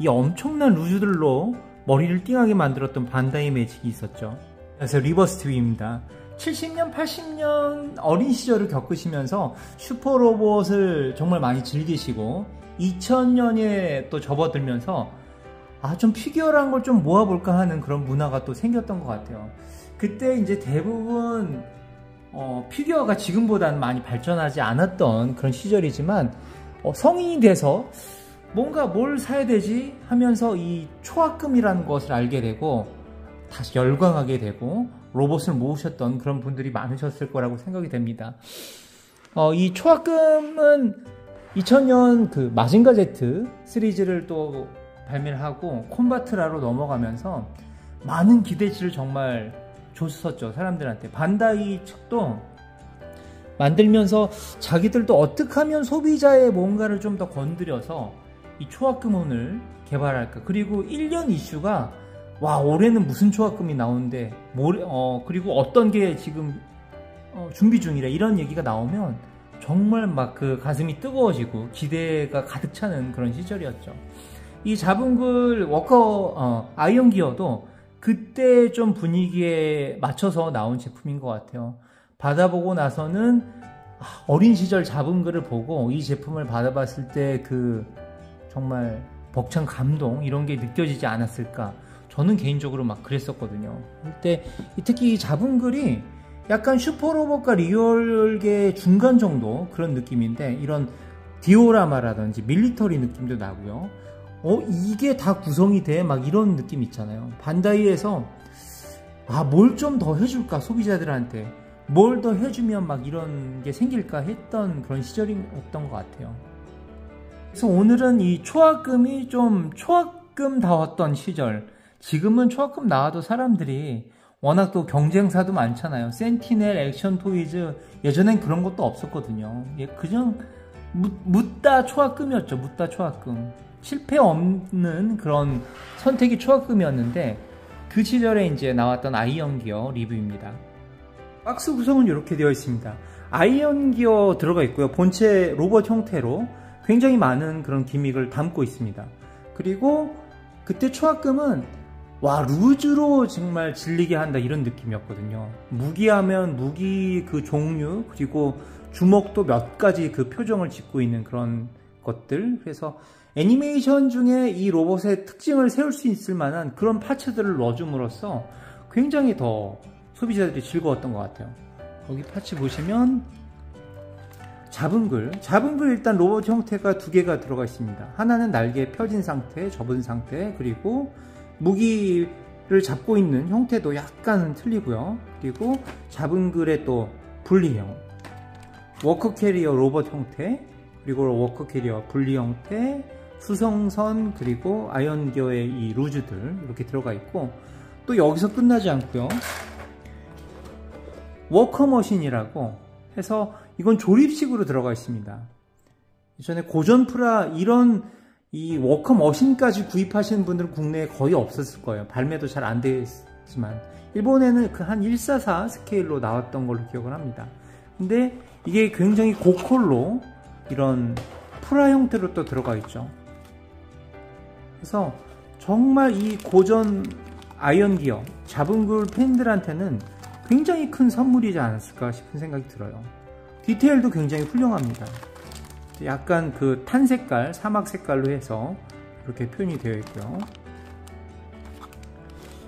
이 엄청난 루즈들로 머리를 띵하게 만들었던 반다이 매직이 있었죠. 그래서 리버스트위입니다. 70년, 80년 어린 시절을 겪으시면서 슈퍼로봇을 정말 많이 즐기시고 2000년에 또 접어들면서 좀 피규어란 걸 좀 모아볼까 하는 그런 문화가 또 생겼던 것 같아요. 그때 이제 대부분 피규어가 지금보다는 많이 발전하지 않았던 그런 시절이지만 성인이 돼서 뭔가 뭘 사야 되지 하면서 이 초합금이라는 것을 알게 되고 다시 열광하게 되고 로봇을 모으셨던 그런 분들이 많으셨을 거라고 생각이 됩니다. 이 초합금은 2000년 그 마징가 Z 시리즈를 또 발매를 하고 콤바트라로 넘어가면서 많은 기대치를 정말 줬었죠, 사람들한테. 반다이 측도 만들면서 자기들도 어떻게 하면 소비자의 뭔가를 좀 더 건드려서 이 초합금혼을 개발할까. 그리고 1년 이슈가 올해는 무슨 초합금이 나오는데 그리고 어떤 게 지금 준비 중이래, 이런 얘기가 나오면 정말 막 그 가슴이 뜨거워지고 기대가 가득 차는 그런 시절이었죠. 이 자분글 아이언 기어도 그때 좀 분위기에 맞춰서 나온 제품인 것 같아요. 받아보고 나서는 어린 시절 자분글을 보고 이 제품을 받아봤을 때 그 정말 벅찬 감동, 이런 게 느껴지지 않았을까. 저는 개인적으로 막 그랬었거든요. 그때 특히 이 자분글이 약간 슈퍼로봇과 리얼계 중간 정도 그런 느낌인데, 이런 디오라마라든지 밀리터리 느낌도 나고요. 이게 다 구성이 돼? 막 이런 느낌 있잖아요. 반다이에서 뭘 좀 더 해줄까, 소비자들한테 뭘 더 해주면 막 이런 게 생길까 했던 그런 시절이었던 것 같아요. 그래서 오늘은 이 초합금이 좀 초합금다웠던 시절, 지금은 초합금 나와도 사람들이 워낙 또 경쟁사도 많잖아요. 센티넬, 액션 토이즈, 예전엔 그런 것도 없었거든요. 그냥 묻다 초합금이었죠. 묻다 초합금. 실패 없는 그런 선택이 초합금이었는데, 그 시절에 이제 나왔던 아이언 기어 리뷰입니다. 박스 구성은 이렇게 되어 있습니다. 아이언 기어 들어가 있고요. 본체 로봇 형태로 굉장히 많은 그런 기믹을 담고 있습니다. 그리고 그때 초합금은 루즈로 정말 질리게 한다, 이런 느낌이었거든요. 무기하면 무기 그 종류, 그리고 주먹도 몇 가지 그 표정을 짓고 있는 그런 것들. 그래서 애니메이션 중에 이 로봇의 특징을 세울 수 있을 만한 그런 파츠들을 넣어줌으로써 굉장히 더 소비자들이 즐거웠던 것 같아요. 거기 파츠 보시면 자분글 일단 로봇 형태가 두 개가 들어가 있습니다. 하나는 날개 펴진 상태, 접은 상태, 그리고 무기를 잡고 있는 형태도 약간 틀리고요. 그리고 자분글의 또 분리형, 워커 캐리어 로봇 형태, 그리고 워커 캐리어 분리 형태, 수성선, 그리고 아이언 기어의 이 루즈들 이렇게 들어가 있고, 또 여기서 끝나지 않고요. 워커 머신이라고 해서 이건 조립식으로 들어가 있습니다. 예전에 고전프라 이런 이 워커 머신까지 구입하시는 분들은 국내에 거의 없었을 거예요. 발매도 잘 안 됐지만 일본에는 그 한 144 스케일로 나왔던 걸로 기억을 합니다. 근데 이게 굉장히 고퀄로 이런 프라 형태로 또 들어가 있죠. 그래서 정말 이 고전 아이언 기어 자분글 팬들한테는 굉장히 큰 선물이지 않았을까 싶은 생각이 들어요. 디테일도 굉장히 훌륭합니다. 약간 그 탄 색깔, 사막 색깔로 해서 이렇게 표현이 되어 있고요.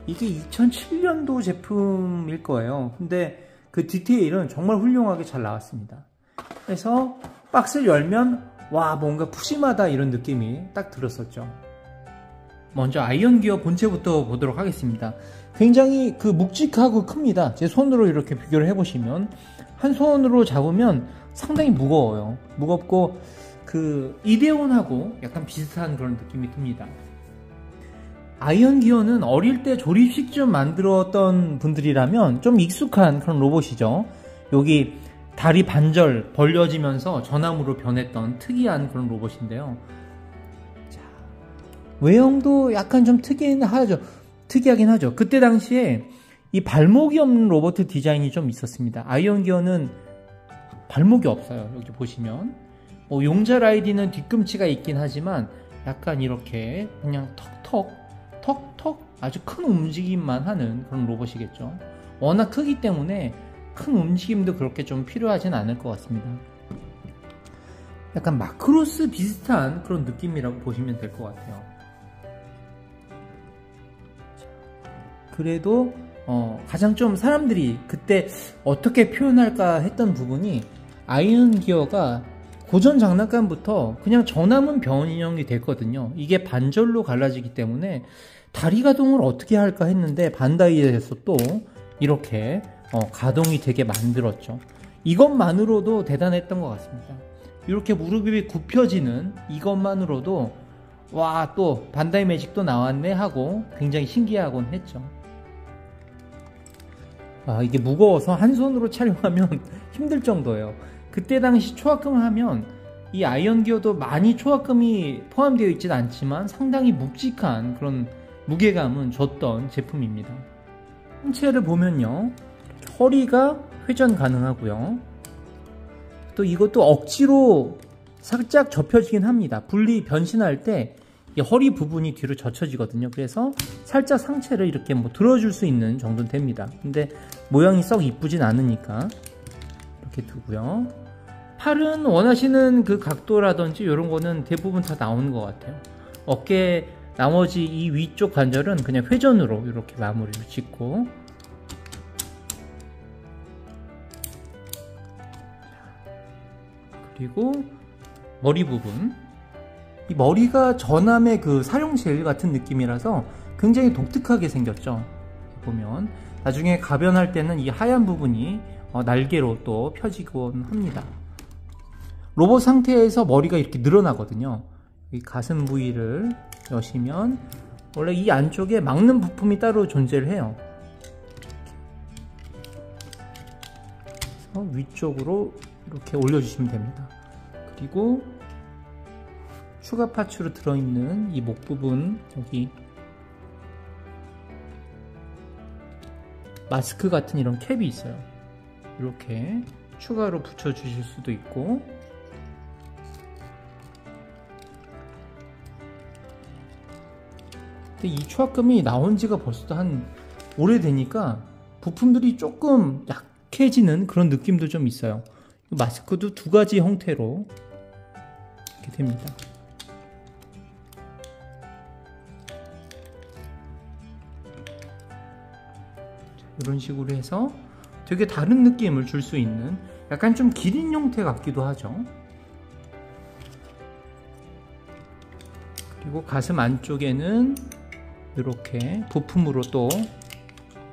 이게 2007년도 제품일 거예요. 근데 그 디테일은 정말 훌륭하게 잘 나왔습니다. 그래서 박스를 열면 뭔가 푸짐하다, 이런 느낌이 딱 들었었죠. 먼저 아이언 기어 본체부터 보도록 하겠습니다. 굉장히 그 묵직하고 큽니다. 제 손으로 이렇게 비교를 해보시면 한 손으로 잡으면 상당히 무거워요. 무겁고 그 이데온하고 약간 비슷한 그런 느낌이 듭니다. 아이언 기어는 어릴 때 조립식 좀 만들었던 분들이라면 좀 익숙한 그런 로봇이죠. 여기 다리 반절 벌려지면서 전함으로 변했던 특이한 그런 로봇인데요. 자, 외형도 약간 좀 특이하긴 하죠. 그때 당시에 이 발목이 없는 로봇 디자인이 좀 있었습니다. 아이언 기어는 발목이 없어요. 여기 보시면 용자 라이디는 뒤꿈치가 있긴 하지만 약간 이렇게 그냥 턱턱 아주 큰 움직임만 하는 그런 로봇이겠죠. 워낙 크기 때문에 큰 움직임도 그렇게 좀 필요하진 않을 것 같습니다. 약간 마크로스 비슷한 그런 느낌이라고 보시면 될 것 같아요. 그래도 가장 좀 사람들이 그때 어떻게 표현할까 했던 부분이 아이언 기어가 고전 장난감부터 그냥 전함은 변 인형이 됐거든요. 이게 반절로 갈라지기 때문에 다리 가동을 어떻게 할까 했는데 반다이에서 또 이렇게 가동이 되게 만들었죠. 이것만으로도 대단했던 것 같습니다. 이렇게 무릎이 굽혀지는 이것만으로도 와, 또 반다이 매직도 나왔네 하고 굉장히 신기하곤 했죠. 이게 무거워서 한 손으로 촬영하면 힘들 정도예요. 그때 당시 초합금을 하면 이 아이언 기어도 많이 초합금이 포함되어 있진 않지만 상당히 묵직한 그런 무게감은 줬던 제품입니다. 상체를 보면요, 허리가 회전 가능하고요. 또 이것도 억지로 살짝 접혀지긴 합니다. 분리 변신할 때 이 허리 부분이 뒤로 젖혀지거든요. 그래서 살짝 상체를 이렇게 들어줄 수 있는 정도는 됩니다. 근데 모양이 썩 이쁘진 않으니까 이렇게 두고요. 팔은 원하시는 그 각도라든지 이런 거는 대부분 다 나오는 것 같아요. 어깨 나머지 이 위쪽 관절은 그냥 회전으로 이렇게 마무리를 짓고, 그리고 머리 부분, 이 머리가 전함의 그 사용실 같은 느낌이라서 굉장히 독특하게 생겼죠. 보면 나중에 가변할 때는 이 하얀 부분이 날개로 또 펴지곤 합니다. 로봇 상태에서 머리가 이렇게 늘어나거든요. 이 가슴 부위를 여시면 원래 이 안쪽에 막는 부품이 따로 존재를 해요. 그래서 위쪽으로 이렇게 올려주시면 됩니다. 그리고 추가 파츠로 들어있는 이 목 부분, 여기 마스크 같은 이런 캡이 있어요. 이렇게 추가로 붙여주실 수도 있고, 근데 이 초합금이 나온 지가 벌써 한 오래되니까 부품들이 조금 약해지는 그런 느낌도 좀 있어요. 마스크도 두 가지 형태로 이렇게 됩니다. 이런 식으로 해서 되게 다른 느낌을 줄 수 있는 약간 좀 기린 형태 같기도 하죠. 그리고 가슴 안쪽에는 이렇게 부품으로 또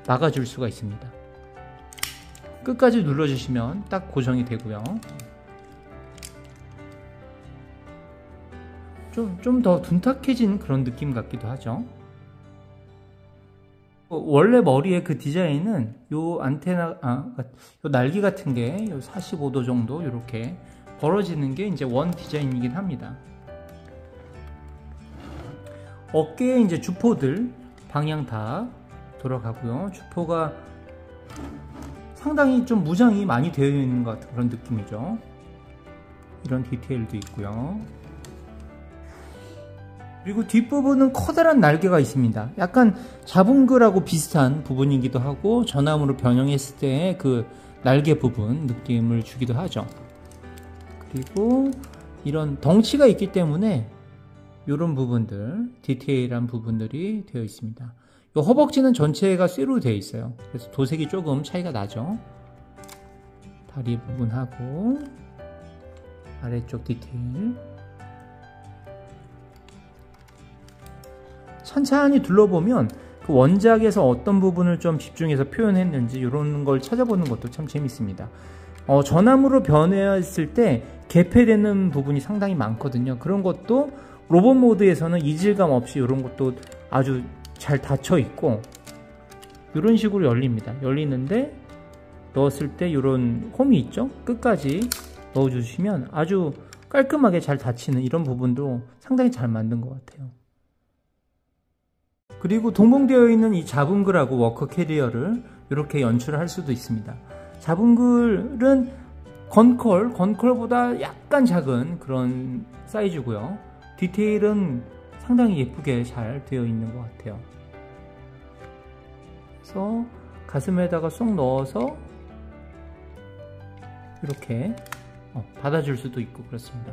막아줄 수가 있습니다. 끝까지 눌러주시면 딱 고정이 되고요. 좀 더 둔탁해진 그런 느낌 같기도 하죠. 원래 머리의 그 디자인은 요 안테나, 요 날개 같은 게 45도 정도 이렇게 벌어지는 게 이제 원 디자인이긴 합니다. 어깨에 이제 주포들 방향 다 돌아가고요. 주포가 상당히 좀 무장이 많이 되어 있는 것 같은 그런 느낌이죠. 이런 디테일도 있고요. 그리고 뒷부분은 커다란 날개가 있습니다. 약간 자분글하고 비슷한 부분이기도 하고 전함으로 변형했을 때의 그 날개 부분 느낌을 주기도 하죠. 그리고 이런 덩치가 있기 때문에 이런 부분들, 디테일한 부분들이 되어 있습니다. 이 허벅지는 전체가 쇠로 되어 있어요. 그래서 도색이 조금 차이가 나죠. 다리 부분하고 아래쪽 디테일. 천천히 둘러보면 그 원작에서 어떤 부분을 좀 집중해서 표현했는지 이런 걸 찾아보는 것도 참 재밌습니다. 전함으로 변했을 때 개폐되는 부분이 상당히 많거든요. 그런 것도 로봇 모드에서는 이질감 없이 이런 것도 아주 잘 닫혀 있고, 이런 식으로 열립니다. 열리는데 넣었을 때 이런 홈이 있죠? 끝까지 넣어주시면 아주 깔끔하게 잘 닫히는 이런 부분도 상당히 잘 만든 것 같아요. 그리고 동봉되어 있는 이 자분글하고 워커 캐리어를 이렇게 연출을 할 수도 있습니다. 자분글은 건컬보다 약간 작은 그런 사이즈고요. 디테일은 상당히 예쁘게 잘 되어 있는 것 같아요. 그래서 가슴에다가 쏙 넣어서 이렇게 받아줄 수도 있고 그렇습니다.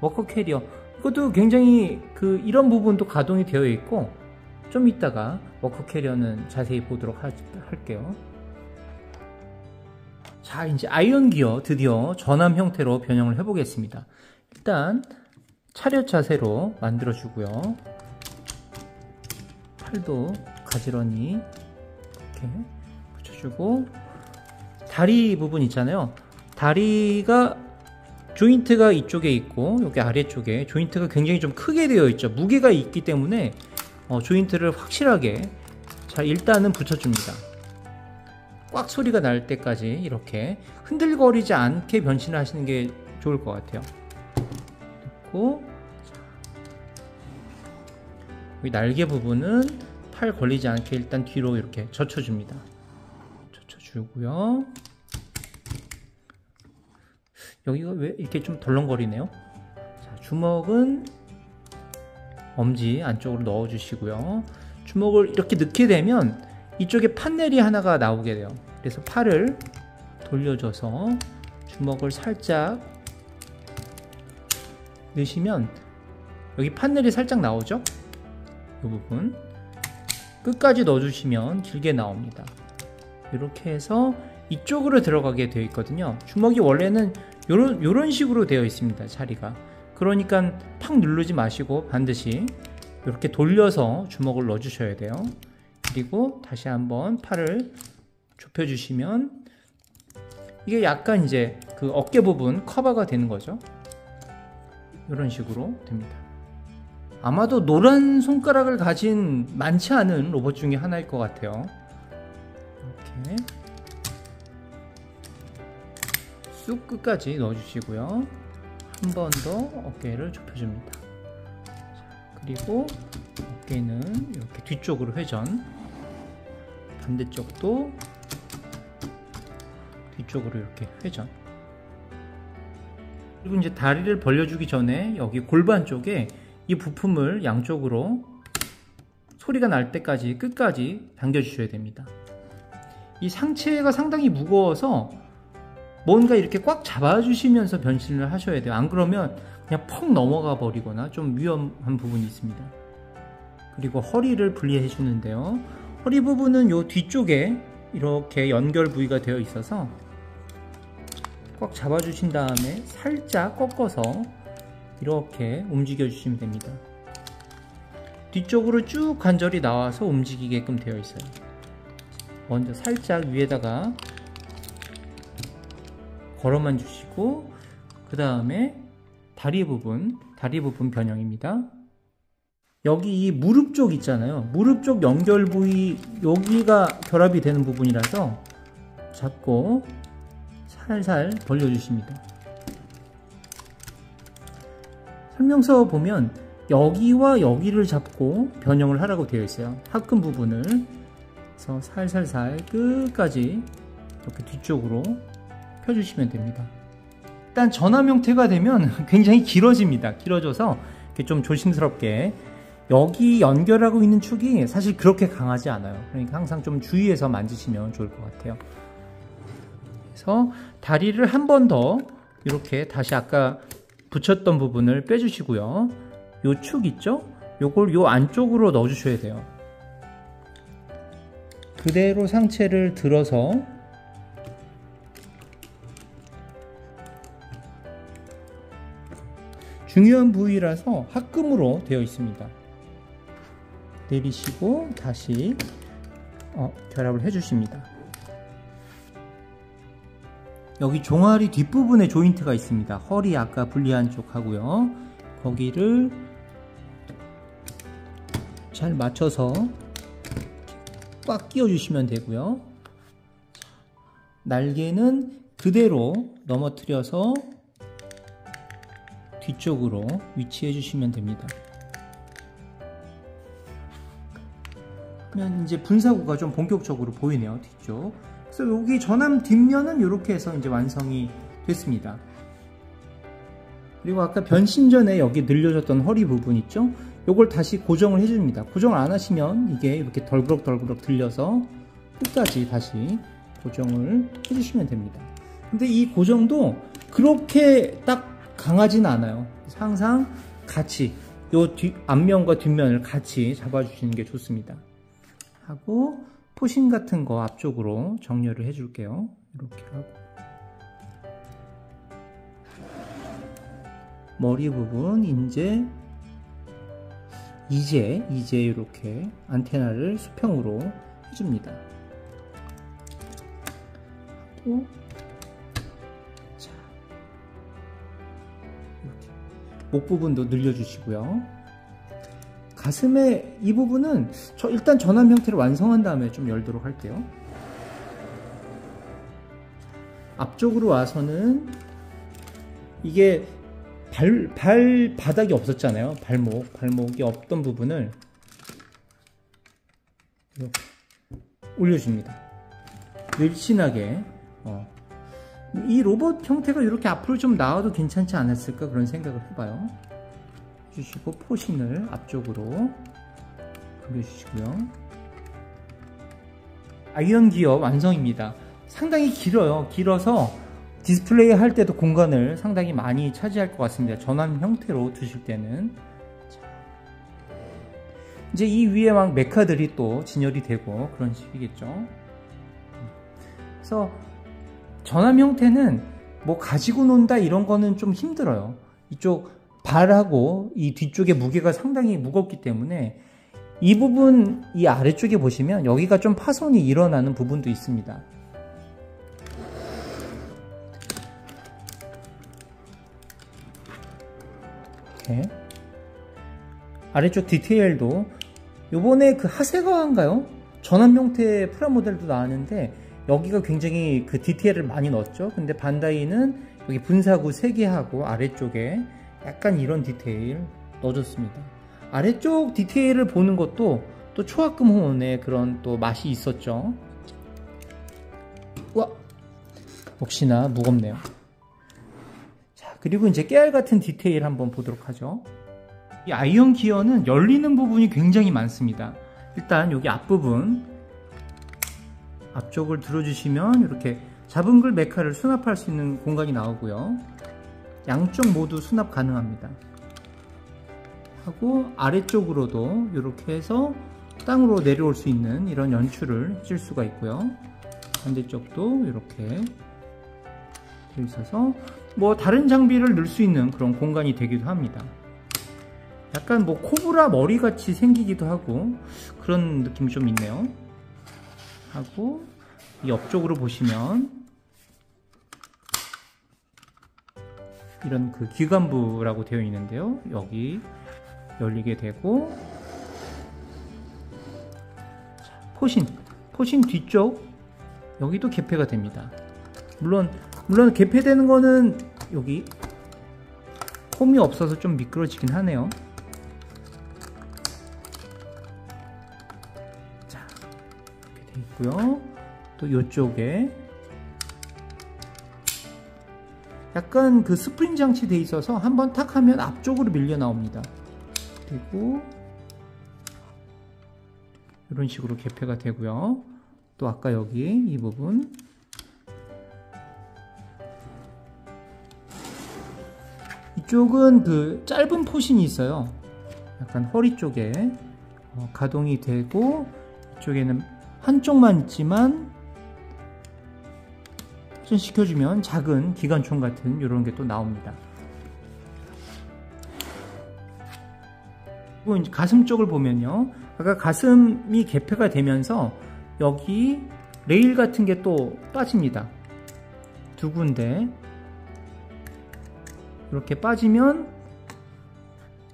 워커 캐리어, 이것도 굉장히 이런 부분도 가동이 되어 있고, 좀 이따가 워커 캐리어는 자세히 보도록 할게요. 자, 이제 아이언 기어 드디어 전함 형태로 변형을 해보겠습니다. 일단 차렷 자세로 만들어 주고요. 팔도 가지런히 이렇게 붙여주고, 다리 부분 있잖아요. 다리가 조인트가 이쪽에 있고 여기 아래쪽에 조인트가 굉장히 좀 크게 되어 있죠. 무게가 있기 때문에 조인트를 확실하게 자 일단은 붙여줍니다. 꽉 소리가 날 때까지 이렇게 흔들거리지 않게 변신을 하시는 게 좋을 것 같아요. 넣고, 여기 날개 부분은 팔 걸리지 않게 일단 뒤로 이렇게 젖혀줍니다. 젖혀주고요. 여기가 왜 이렇게 좀 덜렁거리네요. 자, 주먹은 엄지 안쪽으로 넣어주시고요. 주먹을 이렇게 넣게 되면 이쪽에 판넬이 하나가 나오게 돼요. 그래서 팔을 돌려줘서 주먹을 살짝 넣으시면 여기 판넬이 살짝 나오죠? 이 부분 끝까지 넣어주시면 길게 나옵니다. 이렇게 해서 이쪽으로 들어가게 되어 있거든요. 주먹이 원래는 요런 식으로 되어 있습니다. 자리가. 그러니까 팍 누르지 마시고 반드시 이렇게 돌려서 주먹을 넣어 주셔야 돼요. 그리고 다시 한번 팔을 좁혀 주시면 이게 약간 이제 어깨 부분 커버가 되는 거죠. 이런 식으로 됩니다. 아마도 노란 손가락을 가진 많지 않은 로봇 중에 하나일 것 같아요. 이렇게 쑥 끝까지 넣어주시고요. 한 번 더 어깨를 좁혀줍니다. 그리고 어깨는 이렇게 뒤쪽으로 회전, 반대쪽도 뒤쪽으로 이렇게 회전. 그리고 이제 다리를 벌려주기 전에 여기 골반 쪽에 이 부품을 양쪽으로 소리가 날 때까지 끝까지 당겨주셔야 됩니다. 이 상체가 상당히 무거워서 뭔가 이렇게 꽉 잡아주시면서 변신을 하셔야 돼요. 안 그러면 그냥 퍽 넘어가 버리거나 좀 위험한 부분이 있습니다. 그리고 허리를 분리해 주는데요. 허리 부분은 요 뒤쪽에 이렇게 연결 부위가 되어 있어서 꽉 잡아주신 다음에 살짝 꺾어서 이렇게 움직여 주시면 됩니다. 뒤쪽으로 쭉 관절이 나와서 움직이게끔 되어 있어요. 먼저 살짝 위에다가 걸어만 주시고, 그 다음에 다리 부분 변형입니다. 여기 이 무릎 쪽 있잖아요. 무릎 쪽 연결 부위 여기가 결합이 되는 부분이라서 잡고 살살 벌려주십니다. 설명서 보면 여기와 여기를 잡고 변형을 하라고 되어 있어요. 합금 부분을. 그래서 살살살 끝까지 이렇게 뒤쪽으로 펴주시면 됩니다. 일단 전함 형태가 되면 굉장히 길어집니다. 길어져서 이렇게 좀 조심스럽게, 여기 연결하고 있는 축이 사실 그렇게 강하지 않아요. 그러니까 항상 좀 주의해서 만지시면 좋을 것 같아요. 그래서 다리를 한 번 더 이렇게 다시 아까 붙였던 부분을 빼주시고요. 요 축 있죠? 요걸 요 안쪽으로 넣어 주셔야 돼요. 그대로 상체를 들어서 중요한 부위라서 합금으로 되어 있습니다. 내리시고 다시 결합을 해주십니다. 여기 종아리 뒷부분에 조인트가 있습니다. 허리 아까 분리한 쪽 하고요. 거기를 잘 맞춰서 꽉 끼워주시면 되고요. 날개는 그대로 넘어뜨려서 뒤쪽으로 위치해 주시면 됩니다. 그러면 이제 분사구가 좀 본격적으로 보이네요. 뒤쪽. 그래서 여기 전함 뒷면은 이렇게 해서 이제 완성이 됐습니다. 그리고 아까 변신 전에 여기 늘려졌던 허리 부분 있죠? 요걸 다시 고정을 해줍니다. 고정을 안 하시면 이게 이렇게 덜그럭 들려서 끝까지 다시 고정을 해주시면 됩니다. 근데 이 고정도 그렇게 딱 강하진 않아요. 항상 같이 요 앞면과 뒷면을 같이 잡아주시는 게 좋습니다. 하고 포신 같은 거 앞쪽으로 정렬을 해줄게요. 이렇게 하고 머리 부분 이제 이렇게 안테나를 수평으로 해줍니다. 하고 자, 이렇게 목 부분도 늘려주시고요. 가슴의 이 부분은 일단 전환 형태를 완성한 다음에 좀 열도록 할게요. 앞쪽으로 와서는 이게 발바닥이 없었잖아요. 발목이 없던 부분을 이렇게 올려줍니다. 늘씬하게. 이 로봇 형태가 이렇게 앞으로 좀 나와도 괜찮지 않았을까 그런 생각을 해봐요. 해주시고 포신을 앞쪽으로 그려주시고요. 아이언 기어 완성입니다. 상당히 길어요. 길어서 디스플레이 할 때도 공간을 상당히 많이 차지할 것 같습니다. 전환 형태로 두실 때는. 이제 이 위에 막 메카들이 또 진열이 되고 그런 식이겠죠. 그래서 전환 형태는 뭐 가지고 논다 이런 거는 좀 힘들어요. 이쪽 발하고 이 뒤쪽의 무게가 상당히 무겁기 때문에 이 부분, 이 아래쪽에 보시면 여기가 좀 파손이 일어나는 부분도 있습니다. 이렇게 아래쪽 디테일도 요번에 그 하세가와인가요? 전환 형태 프라모델도 나왔는데 여기가 굉장히 그 디테일을 많이 넣었죠. 근데 반다이는 여기 분사구 3개 하고 아래쪽에 약간 이런 디테일 넣어줬습니다. 아래쪽 디테일을 보는 것도 또 초합금 호운의 그런 또 맛이 있었죠. 우와, 역시나 무겁네요. 자, 그리고 이제 깨알 같은 디테일 한번 보도록 하죠. 이 아이언 기어는 열리는 부분이 굉장히 많습니다. 일단 여기 앞부분 앞쪽을 들어주시면 이렇게 잡은 글 메카를 수납할 수 있는 공간이 나오고요. 양쪽 모두 수납 가능합니다. 하고 아래쪽으로도 이렇게 해서 땅으로 내려올 수 있는 이런 연출을 해줄 수가 있고요. 반대쪽도 이렇게 되어 있어서 뭐 다른 장비를 넣을 수 있는 그런 공간이 되기도 합니다. 약간 뭐 코브라 머리 같이 생기기도 하고 그런 느낌이 좀 있네요. 하고 이 옆쪽으로 보시면 이런 그 기관부라고 되어 있는데요. 여기 열리게 되고 포신 뒤쪽 여기도 개폐가 됩니다. 물론 개폐되는 거는 여기 홈이 없어서 좀 미끄러지긴 하네요. 자, 이렇게 돼 있고요. 또 이쪽에 약간 그 스프링 장치 돼 있어서 한번 탁 하면 앞쪽으로 밀려 나옵니다. 그리고 이런 식으로 개폐가 되고요. 또 아까 여기 이 부분 이쪽은 그 짧은 포신이 있어요. 약간 허리 쪽에 가동이 되고 이쪽에는 한쪽만 있지만 회전시켜주면 작은 기관총 같은 이런 게 또 나옵니다. 그리고 이제 가슴 쪽을 보면요. 아까 가슴이 개폐가 되면서 여기 레일 같은 게 또 빠집니다. 두 군데 이렇게 빠지면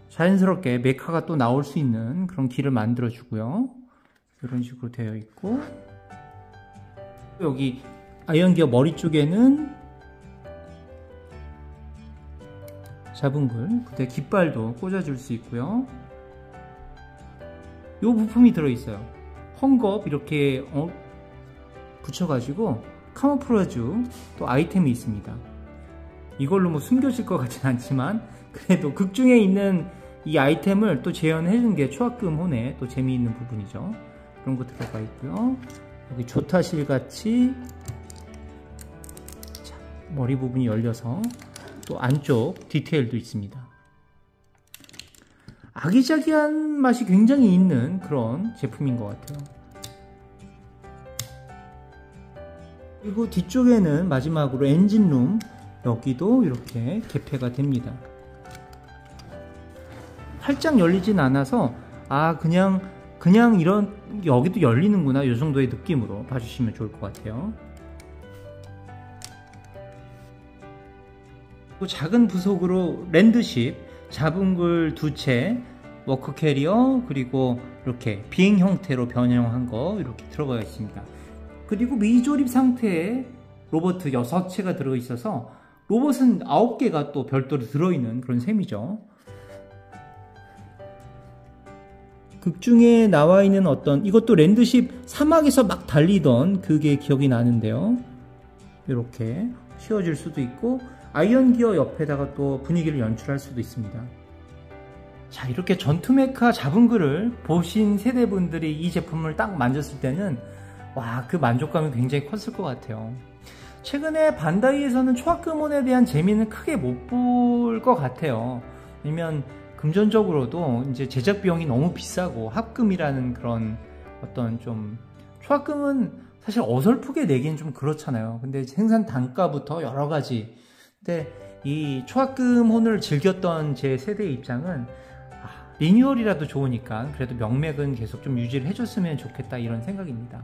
자연스럽게 메카가 또 나올 수 있는 그런 길을 만들어 주고요. 이런 식으로 되어 있고 여기 아이언 기어 머리 쪽에는 잡은 글, 그때 깃발도 꽂아줄 수 있고요. 이 부품이 들어있어요. 헝겊 이렇게 붙여가지고 카모플라주 또 아이템이 있습니다. 이걸로 뭐 숨겨질 것 같진 않지만 그래도 극 중에 있는 이 아이템을 또 재현해준 게 초합금 혼의 또 재미있는 부분이죠. 그런 거 들어가 있고요. 여기 조타실 같이 자, 머리 부분이 열려서 또 안쪽 디테일도 있습니다. 아기자기한 맛이 굉장히 있는 그런 제품인 것 같아요. 그리고 뒤쪽에는 마지막으로 엔진룸, 여기도 이렇게 개폐가 됩니다. 활짝 열리진 않아서 그냥 이런 여기도 열리는구나 이 정도의 느낌으로 봐주시면 좋을 것 같아요. 또 작은 부속으로 랜드십, 자분글 2채, 워크 캐리어, 그리고 이렇게 비행 형태로 변형한 거 이렇게 들어가 있습니다. 그리고 미조립 상태의 로봇 6채가 들어있어서 로봇은 9개가 또 별도로 들어있는 그런 셈이죠. 극 중에 나와 있는 이것도 랜드십 사막에서 막 달리던 그게 기억이 나는데요. 이렇게 씌워질 수도 있고 아이언 기어 옆에다가 또 분위기를 연출할 수도 있습니다. 자, 이렇게 전투 메카 자분글을 보신 세대분들이 이 제품을 딱 만졌을 때는 와, 그 만족감이 굉장히 컸을 것 같아요. 최근에 반다이에서는 초합금혼에 대한 재미는 크게 못 볼 것 같아요. 왜냐면 금전적으로도 이제 제작 비용이 너무 비싸고 합금이라는 그런 좀 초합금은 사실 어설프게 내기는 좀 그렇잖아요. 근데 생산 단가부터 여러 가지. 근데 이 초합금혼을 즐겼던 제 세대의 입장은 리뉴얼이라도 좋으니까 그래도 명맥은 계속 좀 유지를 해줬으면 좋겠다 이런 생각입니다.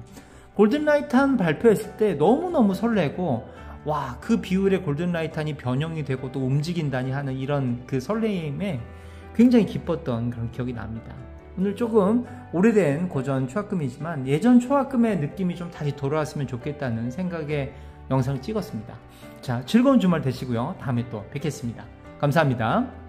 골든라이탄 발표했을 때 너무너무 설레고 와, 그 비율의 골든라이탄이 변형이 되고 또 움직인다니 하는 이런 그 설레임에 굉장히 기뻤던 그런 기억이 납니다. 오늘 조금 오래된 고전 초합금이지만 예전 초합금의 느낌이 좀 다시 돌아왔으면 좋겠다는 생각에 영상을 찍었습니다. 자, 즐거운 주말 되시고요. 다음에 또 뵙겠습니다. 감사합니다.